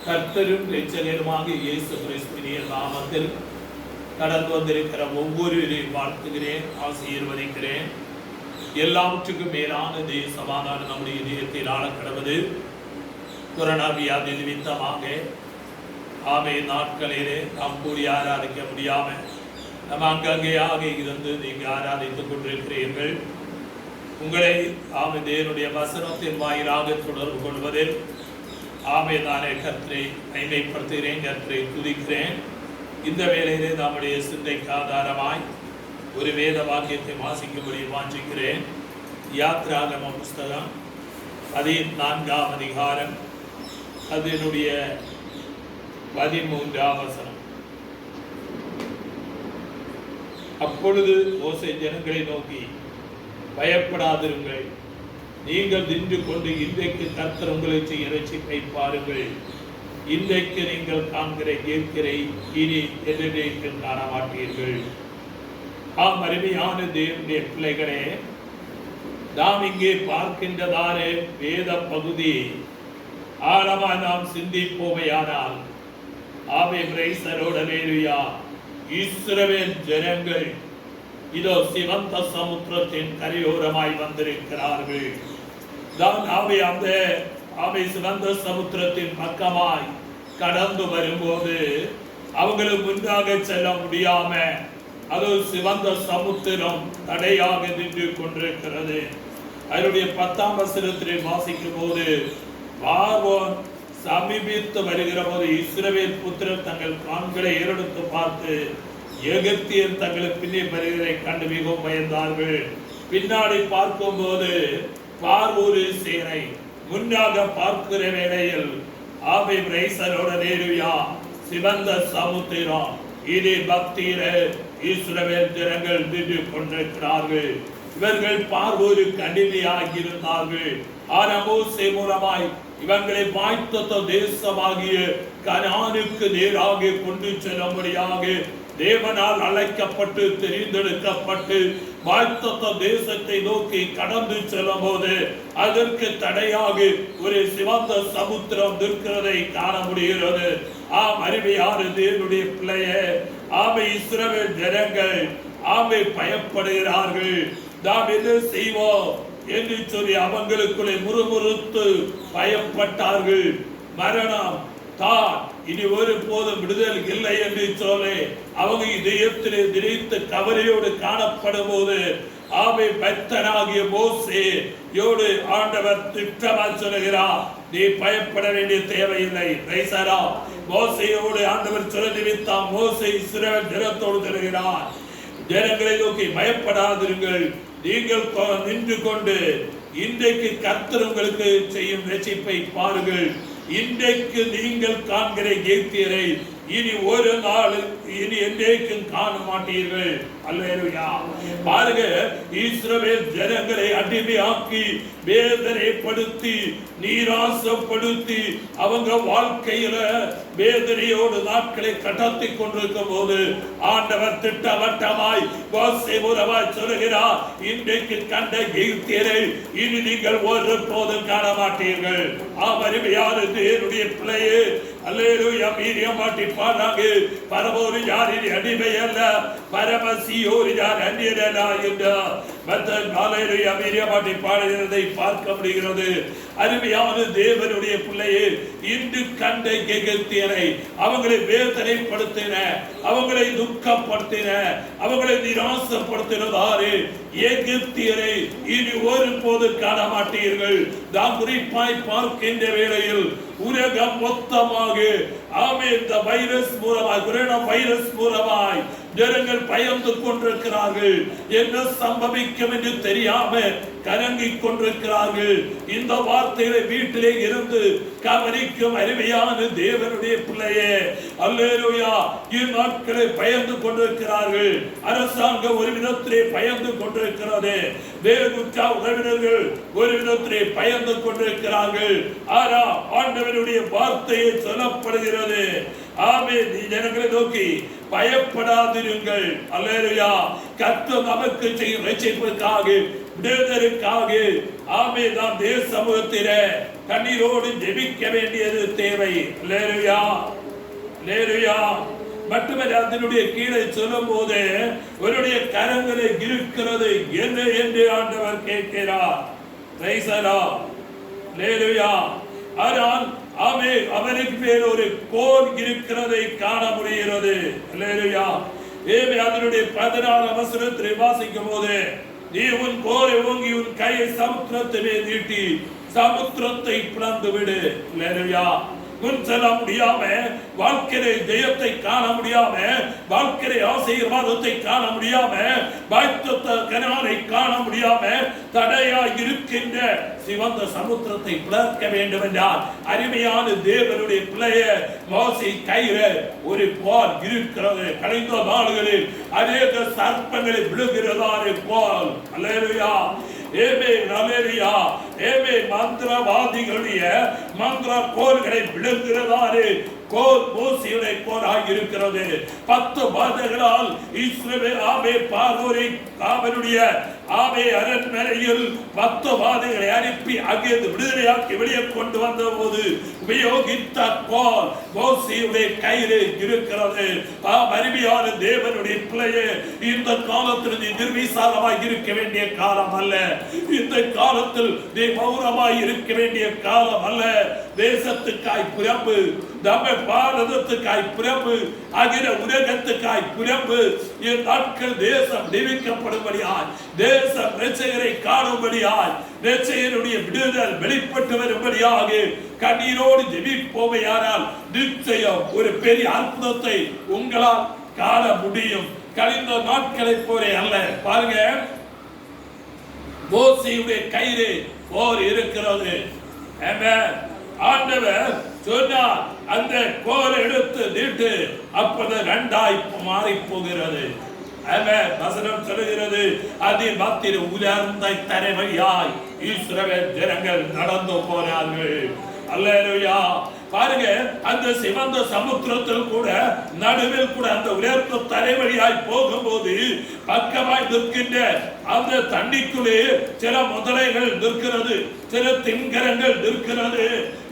கர்த்தரும் இரட்சகருமாகிய இயேசு கிறிஸ்துவின் நாமத்தில் கடந்து வந்திருக்கிற ஒவ்வொருவரையும் வாழ்த்துகிறேன், ஆசீர்வதிக்கிறேன். எல்லாவற்றுக்கும் மேலான சமாதானம் நம்முடைய இதயத்தில் ஆளக்கடவது. கொரோனா வியாதி நிமித்தமாக நாட்களிலே நாம் கூடி ஆராதிக்க முடியாம நம்ம அங்கங்கேயாக இருந்து நீங்கள் ஆராதித்துக் கொண்டிருக்கிறீர்கள். உங்களை தேவனுடைய வசனத்தின் வாயிலாக தொடர்பு கொள்வதில் நானே கர்த்தரை மைமைப்படுத்துகிறேன், கர்த்தரை துதிக்கிறேன். இந்த வேளையிலே நம்முடைய சிந்தைக்கு ஆதாரமாய் ஒரு வேத வாக்கியத்தை வாசிக்கும்படி வாஞ்சிக்கிறேன். யாத்ராகம புஸ்தகம் 14ஆம் அதிகாரம் அதனுடைய 13ஆம் வசனம். அப்பொழுது மோசே ஜனங்களை நோக்கி, பயப்படாதிருங்கள், நீங்கள் நின்று கொண்டு இன்றைக்கு கர்த்தர் உங்களை செய்ய இரட்சிப்பை பாருங்கள். இன்றைக்கு நீங்கள் காண்கிற கேட்கிறை இனி என்றைக்கு காண மாட்டீர்கள். அருமையான தேவனுடைய பிள்ளைகளே, நாம் இங்கே பார்க்கின்றதானே வேத பகுதி ஆழமாய் நாம் சிந்திப்போமையானால் இஸ்ரவேல் ஜனங்கள் இதோ சிவந்த சமுத்திரத்தின் கரையோரமாய் வந்திருக்கிறார்கள். சிவந்த சமுத்திரத்தின் பக்கமாய் கடந்து வரும்போது அவங்களுக்கு முன்னாக செல்ல முடியாம அது சிவந்த சமுத்திரம் தடையாக நின்று கொண்டிருக்கிறது. அதனுடைய 10ஆம் வசனத்தில் வாசிக்கும் போது, பார்வோன் சமீபித்து வருகிற போது இஸ்ரவேல் புத்திரர் தங்கள் கண்களை ஏறெடுத்து பார்த்து எகிப்தியர் தங்களுக்கு பின்னே வருகிறதை கண்டு மிகவும் பயந்தார்கள். பின்னாடி பார்க்கும் போது பார்வோரு சேனை முன்னாக பார்க்கிற வேளையில் சிவந்த சமுத்திரம் இனி பக்தியில இஸ்ரவேல் ஜனங்கள் நின்று கொண்டிருக்கிறார்கள். இவர்கள் பார்வோருக்கு அடிமையாக இருந்தார்கள். மோசே மூலமாய் இவங்களை வாய்த்த தேசமாகிய கனானுக்கு நேராக கொண்டு செல்லும்படியாக தேவனால் அழைக்கப்பட்டு தெரிந்தெடுக்கப்பட்டு வாய்த்த தேசத்தை நோக்கி கடந்து செல்லும் போது அதற்கு தடையாக ஒரு சிவந்த சமுத்திரம் இருக்கிறதை காண முடிகிறது. அருமையான தேவனுடைய பிள்ளையே, இஸ்ரவேல் ஜனங்கள் பயப்படுகிறார்கள். நாம் என்ன செய்வோம் என்று சொல்லி அவங்களுக்குள்ளே முறுமுறுத்து பயப்பட்டார்கள். மரணம் தான் இனி ஒரு போதும் விடுதல் இல்லை என்று சொல்லி அவங்க இதயத்திலே திரித்து கவலையோடு காணப்படும் போது பக்தனாகிய மோசேயோடு ஆண்டவர் திட்டமா சொல்லுகிறார், நீ பயப்பட வேண்டிய தேவையில்லை. மோசேயோடு ஆண்டவர் சொல்ல நிமித்தம் மோசே இஸ்ரவேல் ஜனத்தோடு சொல்லுகிறார், ஜனங்களை நோக்கி பயப்படாதிருங்கள், நீங்கள் நின்று கொண்டு இன்றைக்கு கர்த்தர் உங்களுக்கு செய்யும் இரட்சிப்பை பாருங்கள். இன்றைக்கு நீங்கள் காண்கிற எகிப்தியரை இனி ஒரு நாள் இனி என்றைக்கும் காண மாட்டீர்கள். அல்லேலூயா. பாருங்க, இஸ்ரவேல் ஜனங்களை அடிமையாக்கி வேதனைப்படுத்தி நீராசப்படுத்தி அவங்க வாழ்க்கையில வேதனையோடு நாட்களை கடத்தி கொண்டிருக்கும் போது ஆண்டவர் திட்டவட்டமாய் சொல்லுகிறார், இன்றைக்கு கண்ட எகிப்தியரை இனி நீங்கள் ஒரு போதும் காண மாட்டீர்கள். அருமையான தேவனுடைய பிள்ளையே, அல்லேலூயா. மீறியமாட்டி பாடாங்க, பரமோரு யாரின் அடிமை அல்ல, பரமசியோரு யார் அந்நியரா என்றார். பாடுகிறதை பார்க்க முடிகிறது. அருமையான தேவனுடைய பிள்ளையே, இன்று கண்ட எகிப்தியரை அவங்களை வேதனைப்படுத்தின, அவங்களை துக்கப்படுத்தின, அவங்களை நிராசப்படுத்தினதாறு எகிப்தியரை இனி ஒரு போது காண மாட்டீர்கள். நாம் குறிப்பாய் பார்க்கின்ற வேளையில் உலகம் மொத்தமாக இந்த வைரஸ் மூலமாய், கொரோனா வைரஸ் மூலமாய் ஜனங்கள் பயந்து கொண்டிருக்கிறார்கள். என்ன சம்பவிக்கும் என்று தெரியாம கலங்கிக் கொண்டிருக்கிறார்கள். இந்த வார்த்தைகளை வீட்டிலே இருந்து கவனிக்கும் அருமையான தேவனுடைய பிள்ளையே, அல்லேலூயா, இந்நாட்களை பயந்து கொண்டிருக்கிறார்கள். அரசாங்கம் ஒரு விதத்திலே பயந்து கொண்டிருக்கிறது, வேறுற்ற உறவினர்கள் ஒரு விதத்திலே பயந்து கொண்டிருக்கிறார்கள். ஆனா ஆண்டவருடைய வார்த்தையை சொல்லப்படுகிறது, நீ ஜனங்களை நோக்கி பயப்படாதிருங்கள். அல்லேலூயா. கர்த்தர் நமக்கு செய்யும் இரட்சிப்புக்காக விடுதலுக்காக ஆமே நாம் தேவ சமூகத்திலே கண்ணீரோடு ஜெபிக்க வேண்டியது தேவை. அல்லேலூயா, அல்லேலூயா. மட்டுமல்ல, அதனுடைய கீழே சொல்லும் போது அவருடைய கரங்களை இருக்கிறது என்ன என்று ஆண்டவர் கேட்கிறார். ஆனால் அவனுக்கு மேல் ஒரு கோல் இருக்கிறதை காண முடிகிறது. அதனுடைய 14 வசனத்தில் வாசிக்கும் போது, நீ உன் கோலை ஓங்கி உன் கையை சமுத்திரத்திலே நீட்டி சமுத்திரத்தை பிளந்து விடு. முன் செல்ல முடியாம, வாழ்க்கையை ஜெயத்தை காண முடியாம, வாழ்க்கையை ஆசீர்வாதத்தை காண முடியாம, வாய்த்த கனானை காண முடியாம தடையா இருக்கின்ற சிவந்த சமுத்திரத்தை பிளக்க வேண்டும் என்றால் அருமையான தேவனுடைய பிள்ளைய மோசே கையில ஒரு கோல் இருக்கிறது. கடைந்த நாடுகளில் அநேக சர்ப்பங்களை விழுகிறதான கோல். அல்லேலூயா, மந்திரவாதிகளுடைய மந்திர கோல்களை விழுகிறதாறு கோல் மோசேயுடைய கோலாக இருக்கிறது. 10 வாதைகளால் இஸ்ரவேல் பார்வோரை அவனுடைய அரண்மனையில் 10 வாதைகளை அனுப்பி அங்கிருந்து விடுதலையாக்கி வெளியே கொண்டு வந்த போது உபயோகித்த கோல் மோசேயுடைய கையிலே இருக்கிறது. அருமையான தேவனுடைய பிள்ளையே, இந்த காலத்தில் நீ நிர்விசாரமாய் இருக்க வேண்டிய காலம் அல்ல. இந்த காலத்தில் நீ மௌனமாய் இருக்க வேண்டிய காலம் அல்ல. தேசத்துக்காய் பிறப்பு, நம்ம பாரதத்துக்காய் பிறப்பு, அகில உலகத்துக்காய் பிறப்பு. என் நாட்கள் தேசம் நியமிக்கப்படும்படியாய், தேசம் இரட்சகரை காணும்படியாய், இரட்சகருடைய விடுதல் வெளிப்பட்டு வரும்படியாக கண்ணீரோடு ஜெபிப்போமையானால் நிச்சயம் ஒரு பெரிய அற்புதத்தை உங்களால் காண முடியும். கழிந்த நாட்களை போலே அல்ல. பாருங்க, மோசேயுடைய கையிலே போர் இருக்கிறது. ஆண்டவர் சொன்னார், அந்த கோல் எடுத்து நீட்டு, அப்போது 2 மாறி போகிறது. வசனம் சொல்லுகிறது, அதில் மத்தியில் உயர்ந்த தரைமையாய் இஸ்ரவேல் ஜனங்கள் நடந்து போனார்கள். அல்லேலூயா. பாருங்க, அந்த சிவந்த சமுத்திரத்தில் கூட நடுவில் கூட அந்த உயர்ந்த தலைவலியாய் போகும்போது பக்கமாய் நிற்கின்ற அந்த தண்ணிக்குள்ளே சில முதலைகள் நிற்கிறது, சில திங்கரங்கள் நிற்கிறது.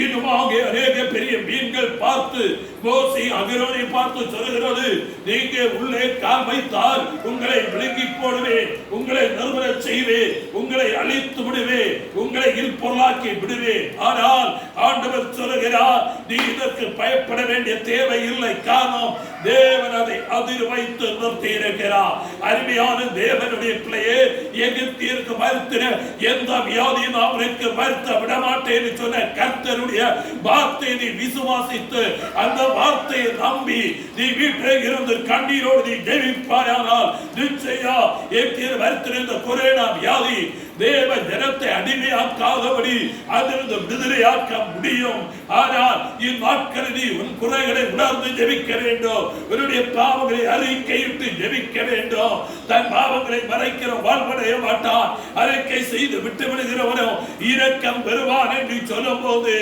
இதுமாக அநேக பெரிய மீன்கள் பார்த்து மோசே ஆரோனை பார்த்து சொல்கிறது, நீங்க உள்ளே கால் வைத்தால் உங்களை விழுங்கி போடுவேன், உங்களை நிர்மூல செய்வேன், உங்களை அழித்து விடுவேன், உங்களை இல்பொருளாக்கி விடுவேன். ஆனால் ஆண்டவர் சொல்லுகிறார், நீ இதற்கு பயப்பட வேண்டிய தேவை இல்லை. காரணம், தேவன் அதை அதிர் வைத்து நிறுத்தி இருக்கிறார். அருமையான தேவனுடைய பிள்ளையே, எகிப்தியருக்கு மறுத்தின எந்த வியாதியும் அவருக்கு மறுத்த விடமாட்டேன் சொன்ன கர்த்தருடைய வார்த்தையை நீ விசுவாசித்து அந்த வார்த்தையை நம்பி நீ வீட்டில் இருந்து கண்ணீரோடு நீ ஜெபிப்பாயானால் நிச்சயம் எகிப்தியர் மறுத்திருந்த கொரோனா வியாதி தேவ ஜனத்தை அடிமையாக்காதபடி அதிலிருந்து விடுதலையாக்க முடியும். ஆனால் இந்நாட்களில் நீ உன் குறைகளை உணர்ந்து ஜெபிக்க வேண்டும். உன்னுடைய பாவங்களை அறிக்கையிட்டு ஜெபிக்க வேண்டும். தன் பாவங்களை மறைக்கிற வாழ்வடைய மாட்டான். அறிக்கை செய்து விட்டு விடுகிறவனோ இரக்கம் பெறுவான் என்று சொல்லும் போது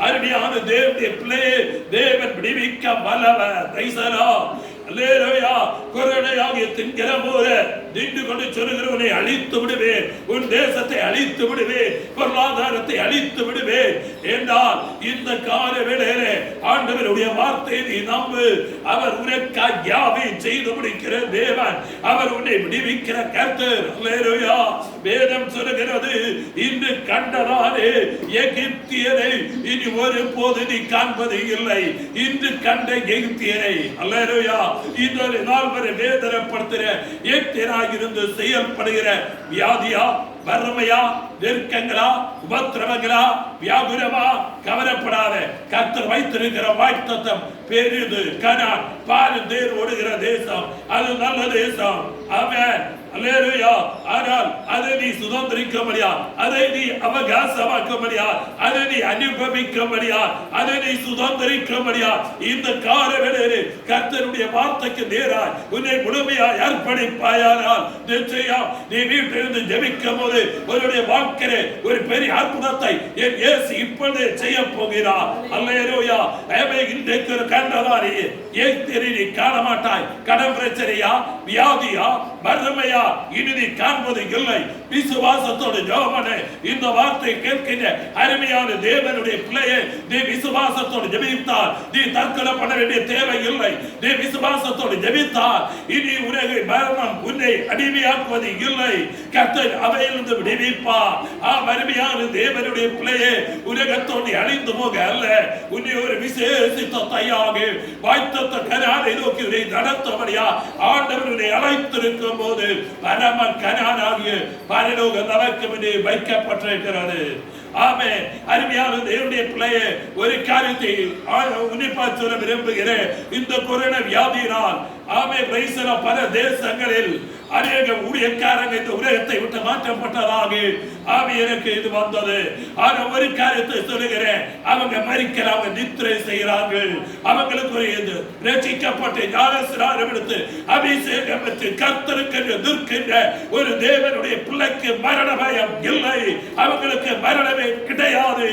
அருமையான தேவனுடைய பிள்ளையே, தேவன் விடுவிக்க வல்லவர். அல்லேலூயா. கொரோனாகிய தின்கிற போது நின்று கொண்டு சொல்லுகிறவனை அழித்து விடுவேன், உன் தேசத்தை அழித்து விடுவேன், பொருளாதாரத்தை அழித்து விடுவேன் என்றால் இந்த கால வேளையிலே ஆண்டவருடைய வார்த்தையை நீ நம்பு. அவர் உனக்காக யாவையும் செய்து முடிக்கிற தேவன், அவர் உன்னை விடுவிக்கிற கர்த்தர். அல்லேலூயா. வேதம் சொல்லுகிறது, இன்று கண்டதானே எகிப்தியரை இனி ஒருபோது நீ காண்பது இல்லை. இன்று கண்ட எகிப்தியரை அல்லேலூயா இந்த நாள் வரை வேதனைப்படுத்துகிற எகிப்தியராக இருந்து செயல்படுகிற வியாதியா, வறுமையா, நெருக்கங்களா, உபத்திரவங்களா, வியாகுரமா, கவலைப்படாத. கர்த்தர் வைத்திருக்கிற வாய்த்தத்தம் பெரிது. கனான் பால் தேர் ஓடுகிற தேசம், அது நல்ல தேசம். ஆமென். அல்லேலூயா. ஆனால் அதை நீ சுதந்திரிக்க முடியாது, அதை நீ அவகாசமாக்க முடியாது, அதை நீ அனுபவிக்க முடியாது, அதை நீ சுதந்திரிக்க முடியாது. இந்த காலவேளையில் கர்த்தருடைய வார்த்தைக்கு நேராய் உன்னை முழுமையாய் அர்ப்பணிப்பாயானால் நிச்சயம் நீ வீட்டிலிருந்து ஜெபிக்கும் போது உன்னுடைய வாழ்க்கையிலே ஒரு பெரிய அற்புதத்தை என் இயேசு இப்பொழுது செய்ய போகிறார். அல்லேலூயா. இன்றைக்கு ஒரு கண்டதாரி ஏத்திரி காண மாட்டாய். கடன் பிரச்சனையா, வியாதியா, வறுமையா, இனி காண்பது இல்லை. விசுவாசத்தோடு ஜெபமனே இந்த வார்த்தை கேட்கின்ற அருமையான தேவனுடைய பிள்ளையே, நீ விசுவாசத்தோடு ஜெபித்தால் நீ தற்கொலை பண்ண வேண்டிய தேவை இல்லை. நீ விசுவாசத்தோடு ஜெபித்தால் இனி உலகை மரணம் உன்னை அடிமையாக்குவது இல்லை. கர்த்தர் அவையிலிருந்து விடுவிப்பார். அருமையான தேவனுடைய பிள்ளையே, உலகத்தோடு அழிந்து போக அல்ல, உன்னை ஒரு விசேஷித்த தையாக வாய்த்த கனானை நோக்கி நடத்தபடியா ஆண்டவருடைய அழைத்திருக்கும் போது பரம கனானாகிய பரலோக நமக்கு முன்னே வைக்கப்பட்டிருக்கிறது. ஆமே. அருமையான தேவனுடைய பிள்ளையே, ஒரு காரியத்தை உன்னிப்பா சொல்ல விரும்புகிறேன். இந்த கொரோனா வியாதியினால் ஆமே பல தேசங்களில் அநேக ஊழியக்காரங்க இந்த உலகத்தை விட்டு மாற்றப்பட்டதாக ஆமே எனக்கு இது வந்தது. ஆனா ஒரு காரியத்தை சொல்லுகிறேன், அவங்க மரிக்கிறாங்க, அவங்க நித்திரை செய்கிறார்கள். அவங்களுக்கு ஒரு ரட்சிக்கப்பட்டு ஞானஸ்நானம் எடுத்து அபிஷேகம் பெற்று கர்த்தருக்கு நிற்கின்ற ஒரு தேவனுடைய பிள்ளைக்கு மரண பயம் இல்லை. அவங்களுக்கு மரணமே கிடையாது.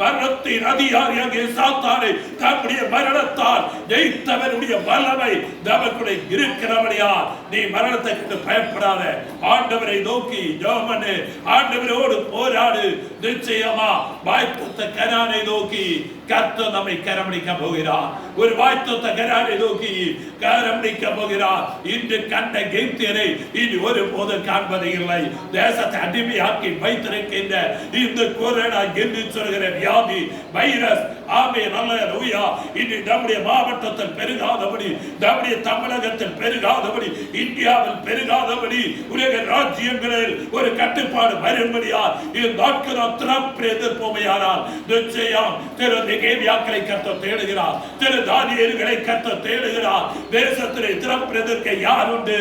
மரணத்தின் அதிகாரியாக சாத்தானை தன்னுடைய மரணத்தால் ஜெயித்தவனுடைய வல்லமை நமக்கு இருக்கிறபடியா நீ மரணத்தை கண்டு பயப்படாத. ஆண்டவரை நோக்கி ஜெபம் பண்ணு, ஆண்டவரோடு போராடு. நிச்சயமா வாய்த்த கனானை நோக்கி கர்த்தர் நம்மை கரமடிக்க போகிறார். ஒரு வாய்த்த கனானை நோக்கி கரமடிக்க போகிறார். இன்று கண்ட எகிப்தியரை இனி ஒரு போதும் காண்பது இல்லை. தேசத்தை அடிமையாக்கி வைத்திருக்கின்ற இந்த கொரோனா என்று சொல்கிற வியாதி வைரஸ் ஆமே நல்ல இனி நம்முடைய மாவட்டத்தில் பெருகாதபடி, நம்முடைய தமிழகத்தில் பெருகாதபடி, இந்தியாவில் பெருகாதபடி, உலக ராஜ்யங்களில் ஒரு கட்டுப்பாடு வரும்படியா இந்த நாட்கள் திறப்பு எதிர்ப்போமையானால் நிச்சயம் திரு நிகேமியாக்களை கர்த்தர் தேடுகிறார். திரு தானியேலுகளை கர்த்தர் தேடுகிறார். தேசத்திலே திறப்பு எதிர்க்க யார் உண்டு?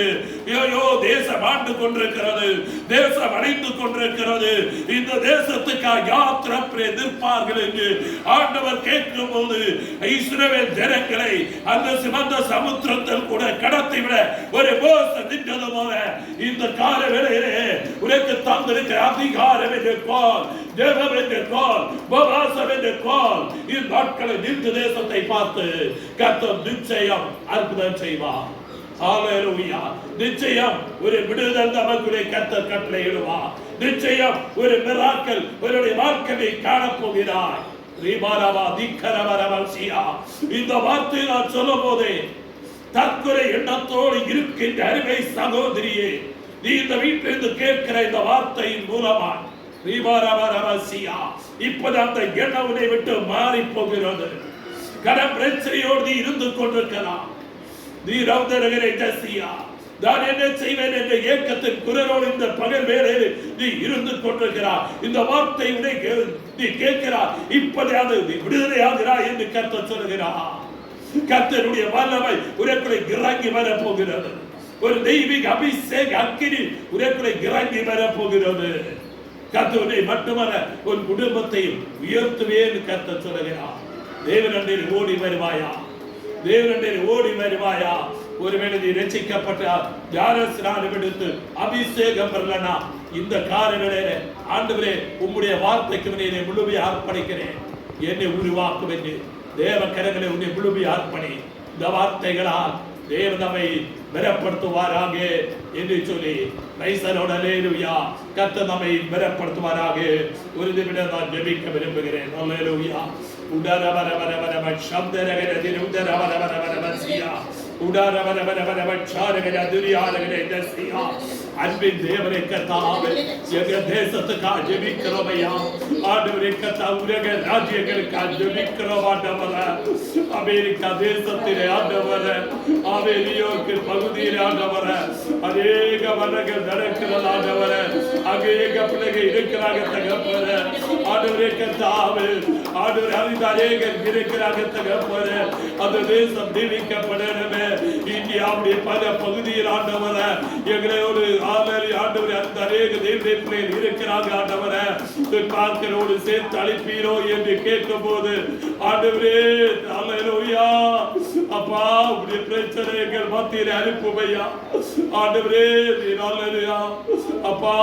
ஐயோ, தேசம் ஆண்டு கொண்டிருக்கிறது, தேசம் அடைந்து கொண்டிருக்கிறது. இந்த தேசத்துக்காக யார் திறப்பு எதிர்ப்பார்கள் என்று ஆண்டவர் கேட்கும் போது இஸ்ரவேல் ஜனங்களை அந்த சிவந்த சமுத்திரத்தில் கூட கடத்தி விட ஒரு மோச நின்றது போல இந்த கால வேளையிலே உனக்கு தந்திருக்கிற அதிகாரம் என்று கால், ஜெபம் என்று கால், உபவாசம் என்று கால், இந்த நாட்களை நின்று தேசத்தை பார்த்து கர்த்தர் நிச்சயம் அற்புதம் செய்வார். ஹalleluya. நிச்சயம் ஒரு விடுதல் நமக்குள்ளே கர்த்தர் கட்டளையிடுவார். நிச்சயம் ஒரு மிராக்கிள் உன்னுடைய வாழ்க்கையை காணப்போகிறாய். இந்த வார்த்தை நான் சொல்லும் போதே தற்கொலை எண்ணத்தோடு இருக்கின்ற அருமை சகோதரியே, நீ இந்த வீட்டிலிருந்து கேட்கிற இந்த வார்த்தையின் மூலமா இப்போது அந்த எண்ணம் உன்னை விட்டு மாறி போகிறது. கடன் பிரச்சனையோடு நீ இருந்து கொண்டிருக்கலாம். நீ ரவுதரகரை ஜசியா நான் என்ன செய்வேன் என்ற ஏக்கத்தின் குரலோடு இந்த பகல் வேளையில் நீ இருந்து கொண்டிருக்கிறார். இந்த வார்த்தை நீ கேட்கிறார். இப்போதாவது விடுதலையாகிறாய் என்று கர்த்தர் சொல்கிறார். கர்த்தருடைய வல்லமை உனக்குள்ளே இறங்கி வர போகிறது. ஒரு தெய்வீக அபிஷேக அக்கினி உனக்குள்ளே இறங்கி வர போகிறது. கர்த்தரை மட்டுமல்ல உன் குடும்பத்தையும் உயர்த்துவேன் கர்த்தர் சொல்கிறார். தேவனண்டையில் ஓடி வருவாயா? தேவனண்டையில் ஓடி வருவாயா? ஒருவேளை நீ ரட்சிக்கப்பட்டால் ஞானஸ்நானம் எடுத்து அபிஷேகம் பெறலனா இந்த காலவேளையில ஆண்டவரே உம்முடைய வார்த்தைக்கு என்னை முழுமையாக அர்ப்பணிக்கிறேன், என்னை உருவாக்கும் என்று தேவ கரங்களை உன்னை முழுமையாக அர்ப்பணி. இந்த வார்த்தைகளால் தேவன் நம்மை பலப்படுத்துவாராக என்று சொல்லி ரைசலோடலேலுயா கர்த்தர் நம்மை பலப்படுத்துவாராக. ஒரு நிமிடம் நான் ஜெபிக்க விரும்புகிறேன். அல்லேலூயா. உடரவரவரவரவ சப்தரகரதிரு உடரவரவரவரவசியா அன்பின் தேவனை கர்த்தாவே, எங்க தேசத்துக்காக ஜெபிக்கிறோம் ஐயா. ஆண்டவரே கர்த்தா, உலக ராஜ்யங்களுக்காக ஜெபிக்கிறோம் ஆண்டவரே. அமெரிக்கா தேசத்திலே ஆண்டவரே, நியூயார்க் பகுதியில் ஆண்டவரே, அநேக வனங்கள் நடக்கிறது ஆண்டவரே. அநேக பிள்ளைகள் இருக்கிறாங்க தகப்பனே. ஆண்டவரே கர்த்தாவே, ஆண்டவரே அநேகர் இருக்கிறாங்க தகப்பனே. அந்த தேசம் நீடிக்கப்படணுமே. இந்தியாவுடைய பல பகுதியில் ஆண்டவரே எங்களோடு ஆண்டவரே அந்த அநேக தேவனுடைய பிள்ளைகள் இருக்கிறாங்க ஆண்டவரே. பார்க்கிறோடு சேர்த்து அழைப்பீரோ என்று கேட்கும் போது ஆண்டவரே அல்லேலூயா அப்பா உடைய பிரச்சனைகள் மத்தியில் அனுப்புமையா ஆண்டவரே. அல்லேலூயா அப்பா,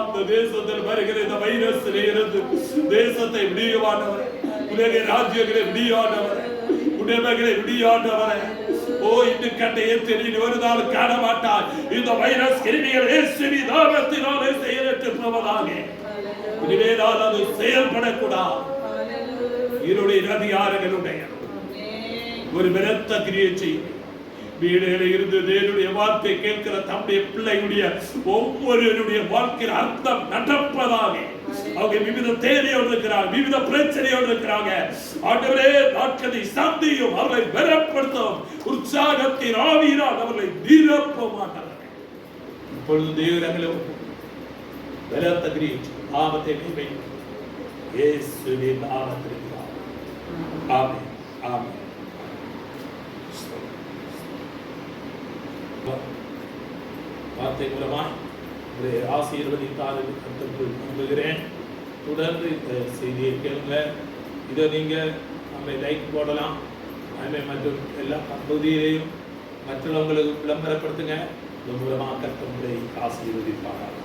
இந்த தேசத்தில் வருகிற இந்த வைரஸில் இருந்து தேசத்தை விடியவானவர், உலக ராஜ்யங்களை விடியானவர், உடைமைகளை விடியாண்டவரே, ஓ இன்னும் கண்டையே தெரியும் ஒரு நாள் காண மாட்டாய். இந்த வைரஸ் கிருமிகள் இயேசுவின் நாமத்தினாலே செயலற்று போவதாக. இனிமேல் அது செயல்படக்கூடாது. இருளுடைய அதிகாரங்களுடைய ஒரு பலத்த கிரியை செய்யும். வீடுகளில் இருந்து தேவனுடைய வார்த்தை கேட்கிற தம்முடைய பிள்ளைகளுடைய ஒவ்வொருவருடைய வாழ்க்கையில் அர்த்தம் நடப்பதாக. அவங்க விவித தேவையோடு இருக்கிறாங்க, விவித பிரச்சனையோடு இருக்கிறாங்க. ஆண்டவரே நாட்களை சந்தியும், அவர்களை பலப்படுத்தும், உற்சாகத்தின் ஆவியினால் அவர்களை நிரப்ப மாட்டார்கள். இப்பொழுது தேவர்களும் பலத்த கிரியை ஆபத்தை நீவை இயேசுவின் நாமத்தில். ஆமென் ஆமென். வார்த்தை மூலமாய் ஆசீர்வதித்தார் என்று கர்த்தருக்குள் நம்புகிறேன். தொடர்ந்து இந்த செய்தியை கேளுங்க. இதை நீங்க நம்ம லைக் போடலாம். மற்றும் எல்லா பகுதியிலையும் மற்றவங்களுக்கு விளம்பரப்படுத்துங்க. இது மூலமாக கர்த்தர் உங்களை ஆசீர்வதிப்பார்.